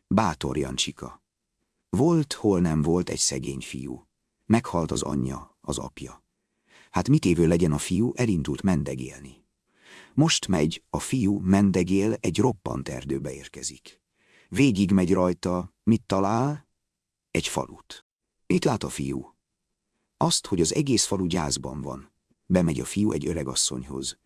Bátor Jancsika. Volt, hol nem volt egy szegény fiú. Meghalt az anyja, az apja. Hát mit évő legyen a fiú, elindult mendegélni. Most megy, a fiú mendegél, egy roppant erdőbe érkezik. Végig megy rajta, mit talál? Egy falut. Mit lát a fiú? Azt, hogy az egész falu gyászban van. Bemegy a fiú egy öregasszonyhoz.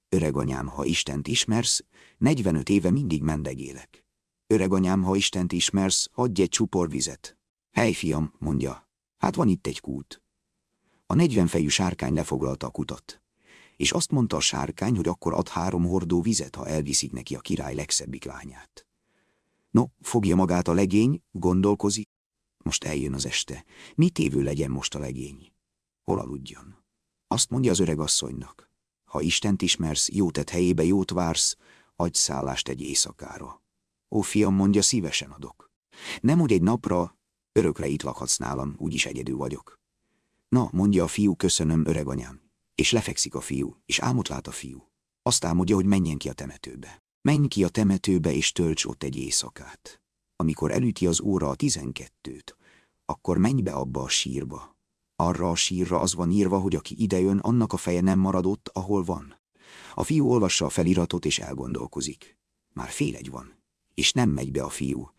Öreganyám, ha Istent ismersz, 45 éve mindig mendegélek. Öreganyám, ha Istent ismersz, adj egy csupor vizet. Hely, fiam, mondja, hát van itt egy kút. A 40 fejű sárkány lefoglalta a kutat. És azt mondta a sárkány, hogy akkor ad 3 hordó vizet, ha elviszik neki a király legszebbik lányát. No, fogja magát a legény, gondolkozik. Most eljön az este. Mit évő legyen most a legény? Hol aludjon? Azt mondja az öregasszonynak. Ha Istent ismersz, jó tett helyébe jót vársz, adj szállást egy éjszakára. Ó, fiam, mondja, szívesen adok. Nem, hogy egy napra, örökre itt lakhatsz nálam, úgyis egyedül vagyok. Na, mondja a fiú, köszönöm, öreganyám. És lefekszik a fiú, és álmot lát a fiú. Azt álmodja, hogy menjen ki a temetőbe. Menj ki a temetőbe, és tölts ott egy éjszakát. Amikor elüti az óra a 12-t, akkor menj be abba a sírba. Arra a sírra az van írva, hogy aki idejön, annak a feje nem marad ott, ahol van. A fiú olvassa a feliratot, és elgondolkozik. Már fél egy van, és nem megy be a fiú.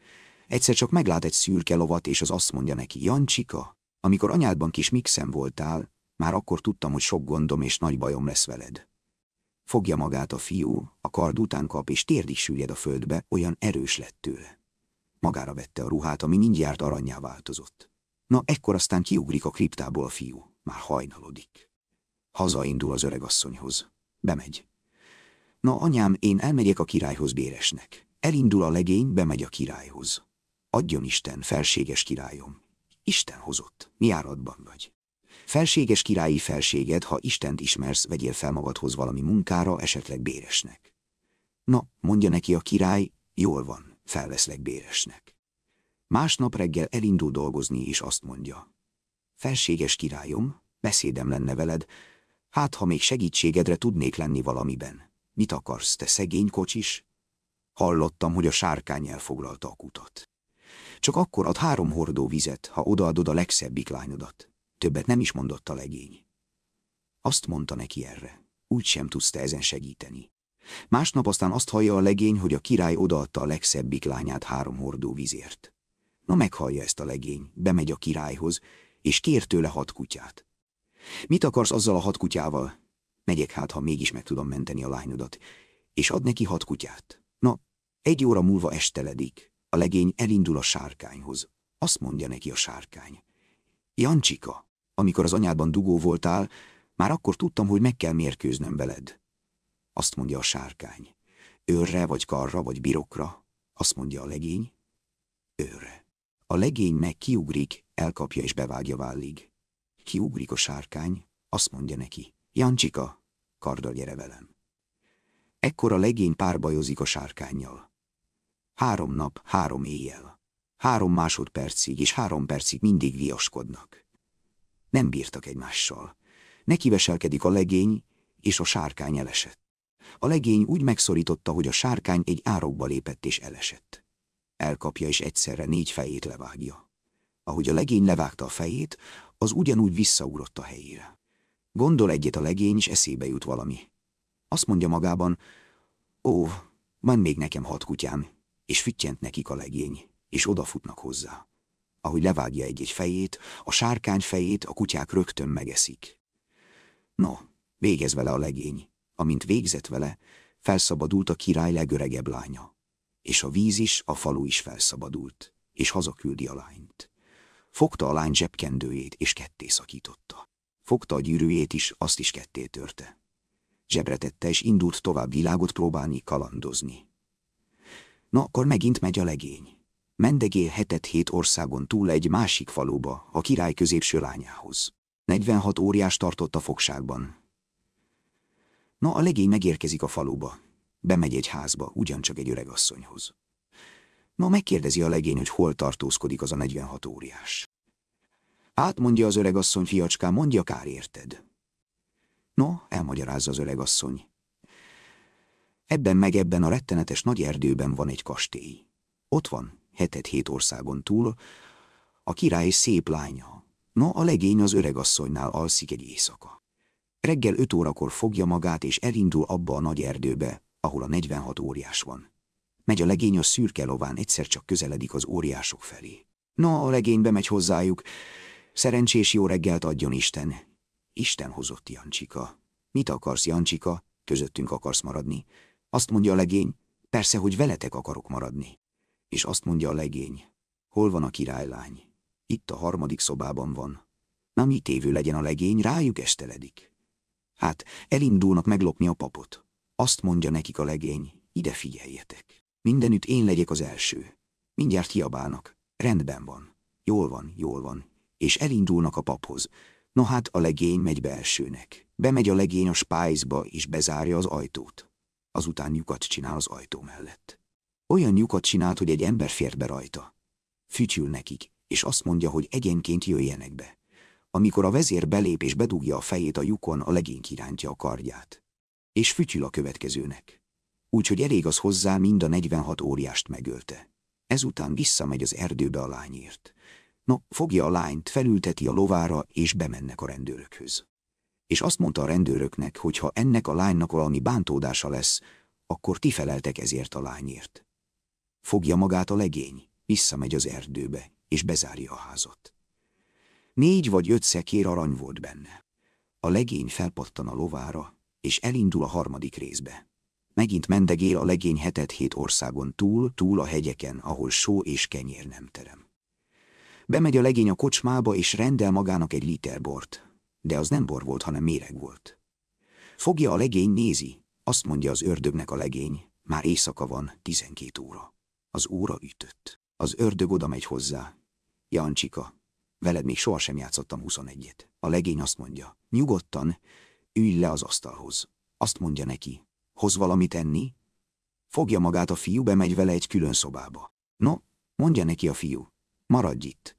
Egyszer csak meglát egy szürke lovat, és az azt mondja neki, Jancsika, amikor anyádban kis mixen voltál, már akkor tudtam, hogy sok gondom és nagy bajom lesz veled. Fogja magát a fiú, a kard után kap, és térdig süllyed a földbe, olyan erős lett tőle. Magára vette a ruhát, ami mindjárt arannyá változott. Na, ekkor aztán kiugrik a kriptából a fiú. Már hajnalodik. Hazaindul az öregasszonyhoz. Bemegy. Na, anyám, én elmegyek a királyhoz béresnek. Elindul a legény, bemegy a királyhoz. Adjon Isten, felséges királyom. Isten hozott. Mi áradban vagy? Felséges királyi felséged, ha Istent ismersz, vegyél fel magadhoz valami munkára, esetleg béresnek. Na, mondja neki a király, jól van, felveszlek béresnek. Másnap reggel elindul dolgozni, és azt mondja. Felséges királyom, beszédem lenne veled, hát ha még segítségedre tudnék lenni valamiben. Mit akarsz, te szegény kocsis? Hallottam, hogy a sárkány elfoglalta a kutat. Csak akkor ad 3 hordó vizet, ha odaadod a legszebbik lányodat. Többet nem is mondott a legény. Azt mondta neki erre, úgysem tudsz te ezen segíteni. Másnap aztán azt hallja a legény, hogy a király odaadta a legszebbik lányát 3 hordó vízért. Na, meghallja ezt a legény, bemegy a királyhoz, és kér tőle 6 kutyát. Mit akarsz azzal a 6 kutyával? Megyek hát, ha mégis meg tudom menteni a lányodat, és ad neki 6 kutyát. Na, 1 óra múlva esteledik, a legény elindul a sárkányhoz. Azt mondja neki a sárkány. Jancsika, amikor az anyádban dugó voltál, már akkor tudtam, hogy meg kell mérkőznöm veled. Azt mondja a sárkány. Őrre, vagy karra, vagy birokra? Azt mondja a legény. Őrre. A legény meg kiugrik, elkapja és bevágja vállig. Kiugrik a sárkány, azt mondja neki. Jancsika, karddal gyere velem. Ekkor a legény párbajozik a sárkánnyal. 3 nap, 3 éjjel. 3 másodpercig és 3 percig mindig viaskodnak. Nem bírtak egymással. Nekiveselkedik a legény, és a sárkány elesett. A legény úgy megszorította, hogy a sárkány egy árokba lépett és elesett. Elkapja és egyszerre 4 fejét levágja. Ahogy a legény levágta a fejét, az ugyanúgy visszaugrott a helyére. Gondol egyet a legény, és eszébe jut valami. Azt mondja magában, ó, van még nekem 6 kutyám, és füttyent nekik a legény, és odafutnak hozzá. Ahogy levágja egy-egy fejét, a sárkány fejét a kutyák rögtön megeszik. No, végez vele a legény. Amint végzett vele, felszabadult a király legöregebb lánya. És a víz is, a falu is felszabadult, és hazaküldi a lányt. Fogta a lány zsebkendőjét, és ketté szakította. Fogta a gyűrűjét is, azt is ketté törte. Zsebre tette, és indult tovább világot próbálni, kalandozni. Na, akkor megint megy a legény. Mendegél 7 országon túl egy másik faluba, a király középső lányához. 46 óriás tartott a fogságban. Na, a legény megérkezik a faluba. Bemegy egy házba, ugyancsak egy öregasszonyhoz. Na, megkérdezi a legény, hogy hol tartózkodik az a 46 óriás. Átmondja az öregasszony, fiacskám, mondja, kár érted. No, elmagyarázza az öregasszony. Ebben a rettenetes nagy erdőben van egy kastély. Ott van, hetet-hét országon túl, a király szép lánya. No, a legény az öregasszonynál alszik egy éjszaka. Reggel 5 órakor fogja magát, és elindul abba a nagy erdőbe, ahol a 46 óriás van. Megy a legény a szürke lován, egyszer csak közeledik az óriások felé. Na, a legény bemegy hozzájuk. Szerencsés jó reggelt adjon Isten. Isten hozott, Jancsika. Mit akarsz, Jancsika? Közöttünk akarsz maradni? Azt mondja a legény, persze, hogy veletek akarok maradni. És azt mondja a legény, hol van a királylány? Itt a 3. szobában van. Na, mit évő legyen a legény, rájuk esteledik. Hát, elindulnak meglopni a papot. Azt mondja nekik a legény, ide figyeljetek. Mindenütt én legyek az első. Mindjárt kiabálnak. Rendben van. Jól van, jól van. És elindulnak a paphoz. No hát a legény megy be elsőnek. Bemegy a legény a spájzba, és bezárja az ajtót. Azután lyukat csinál az ajtó mellett. Olyan lyukat csinált, hogy egy ember fér be rajta. Fütyül nekik, és azt mondja, hogy egyenként jöjjenek be. Amikor a vezér belép és bedugja a fejét a lyukon, a legény kirántja a kardját. És fütyül a következőnek. Úgyhogy elég az hozzá, mind a 46 óriást megölte. Ezután visszamegy az erdőbe a lányért. No, fogja a lányt, felülteti a lovára, és bemennek a rendőrökhöz. És azt mondta a rendőröknek, hogy ha ennek a lánynak valami bántódása lesz, akkor ti feleltek ezért a lányért. Fogja magát a legény, visszamegy az erdőbe, és bezárja a házat. 4 vagy 5 szekér arany volt benne. A legény felpattan a lovára, és elindul a 3. részbe. Megint mendegél a legény hetet-hét országon túl a hegyeken, ahol só és kenyér nem terem. Bemegy a legény a kocsmába, és rendel magának egy liter bort, de az nem bor volt, hanem méreg volt. Fogja a legény, nézi, azt mondja az ördögnek a legény, már éjszaka van, 12 óra. Az óra ütött. Az ördög oda megy hozzá. Jancsika, veled még sohasem játszottam 21-et. A legény azt mondja, nyugodtan, ülj le az asztalhoz. Azt mondja neki, hoz valamit enni? Fogja magát a fiú, bemegy vele egy külön szobába. No, mondja neki a fiú, maradj itt.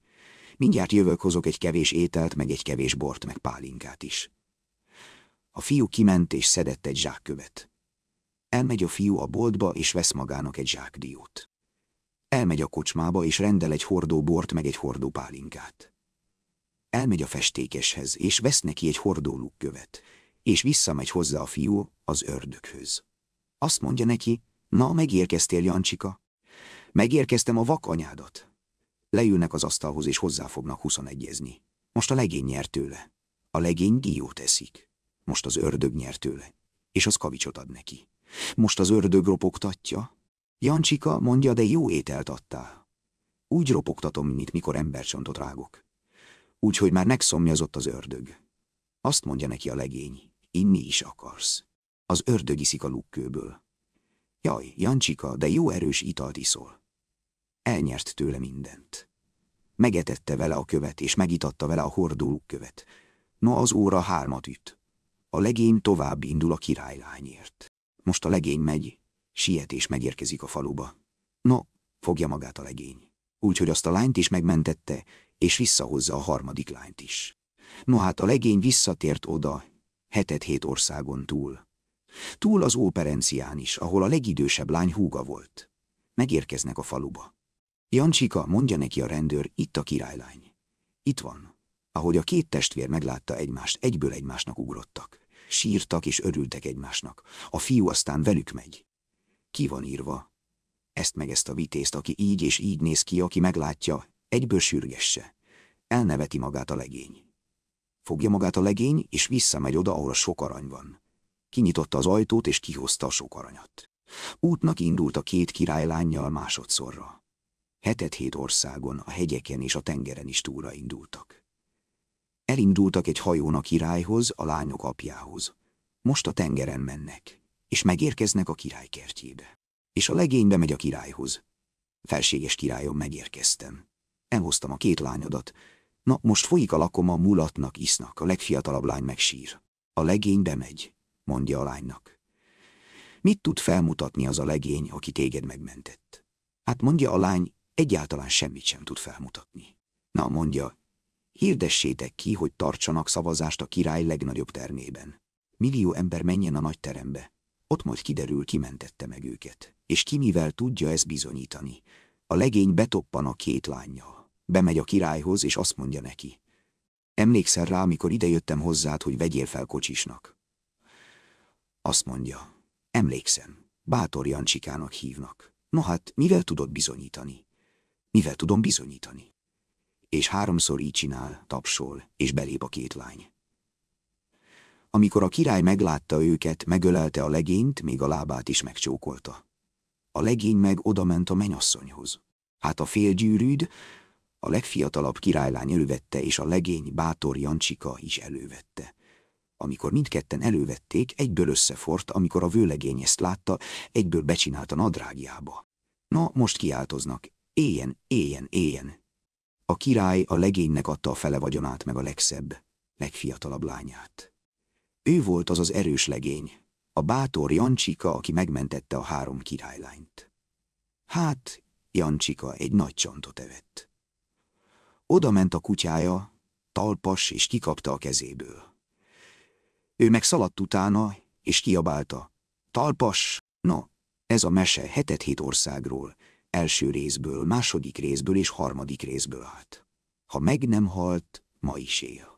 Mindjárt jövök, hozok egy kevés ételt, meg egy kevés bort, meg pálinkát is. A fiú kiment és szedett egy zsákkövet. Elmegy a fiú a boltba, és vesz magának egy zsák diót. Elmegy a kocsmába, és rendel egy hordó bort, meg egy hordó pálinkát. Elmegy a festékeshez, és vesz neki egy hordó lukkövet, és visszamegy hozzá a fiú az ördöghöz. Azt mondja neki, na, megérkeztél, Jancsika? Megérkeztem a vakanyádat. Leülnek az asztalhoz, és hozzá fognak 21-ezni. Most a legény nyer tőle. A legény diót eszik. Most az ördög nyer tőle, és az kavicsot ad neki. Most az ördög ropogtatja. Jancsika, mondja, de jó ételt adtál. Úgy ropogtatom, mint mikor embercsontot rágok. Úgyhogy már megszomjazott az ördög. Azt mondja neki a legény, inni is akarsz. Az ördög iszik a lukkőből. Jaj, Jancsika, de jó erős italt iszol. Elnyert tőle mindent. Megetette vele a követ, és megitatta vele a hordó lukkövet. No, az óra 3 üt. A legény tovább indul a királylányért. Most a legény megy, siet és megérkezik a faluba. No, fogja magát a legény. Úgyhogy azt a lányt is megmentette, és visszahozza a 3. lányt is. No hát a legény visszatért oda, hetet-hét országon túl az óperencián is, ahol a legidősebb lány húga volt. Megérkeznek a faluba. Jancsika, mondja neki a rendőr, itt a királylány. Itt van. Ahogy a 2 testvér meglátta egymást, egyből egymásnak ugrottak. Sírtak és örültek egymásnak. A fiú aztán velük megy. Ki van írva? Ezt meg ezt a vitézt, aki így és így néz ki, aki meglátja, egyből sürgesse. Elneveti magát a legény. Fogja magát a legény, és visszamegy oda, ahol a sok arany van. Kinyitotta az ajtót, és kihozta a sok aranyat. Útnak indult a 2 királylánnyal másodszorra. Hetet-hét országon, a hegyeken és a tengeren is túlra indultak. Elindultak egy hajón a királyhoz, a lányok apjához. Most a tengeren mennek, és megérkeznek a király kertjébe. És a legény bemegy a királyhoz. Felséges királyom, megérkeztem. Elhoztam a 2 lányodat. Na, most folyik a lakoma, mulatnak, isznak, a legfiatalabb lány megsír. A legény bemegy, mondja a lánynak. Mit tud felmutatni az a legény, aki téged megmentett? Hát mondja a lány, egyáltalán semmit sem tud felmutatni. Na, mondja, hirdessétek ki, hogy tartsanak szavazást a király legnagyobb termében. Millió ember menjen a nagy terembe. Ott majd kiderül, ki mentette meg őket, és ki mivel tudja ezt bizonyítani. A legény betoppan a két lánnyal. Bemegy a királyhoz, és azt mondja neki: emlékszel rá, amikor idejöttem hozzád, hogy vegyél fel kocsisnak? Azt mondja: emlékszem, Bátor Jancsikának hívnak. No hát, mivel tudod bizonyítani? Mivel tudom bizonyítani? És 3-szor így csinál, tapsol, és belép a két lány. Amikor a király meglátta őket, megölelte a legényt, még a lábát is megcsókolta. A legény meg odament a menyasszonyhoz. Hát a félgyűrűd, a legfiatalabb királylány elővette, és a legény, Bátor Jancsika is elővette. Amikor mindketten elővették, egyből összefort, amikor a vőlegény ezt látta, egyből becsinált a nadrágjába. Na, most kiáltoznak: éljen, éljen, éljen! A király a legénynek adta a fele vagyonát, meg a legszebb, legfiatalabb lányát. Ő volt az az erős legény, a Bátor Jancsika, aki megmentette a 3 királylányt. Hát, Jancsika egy nagy csontot evett. Oda ment a kutyája, Talpas, és kikapta a kezéből. Ő meg szaladt utána, és kiabálta: Talpas! No, ez a mese 7 országról, első részből, második részből és harmadik részből állt. Ha meg nem halt, ma is él.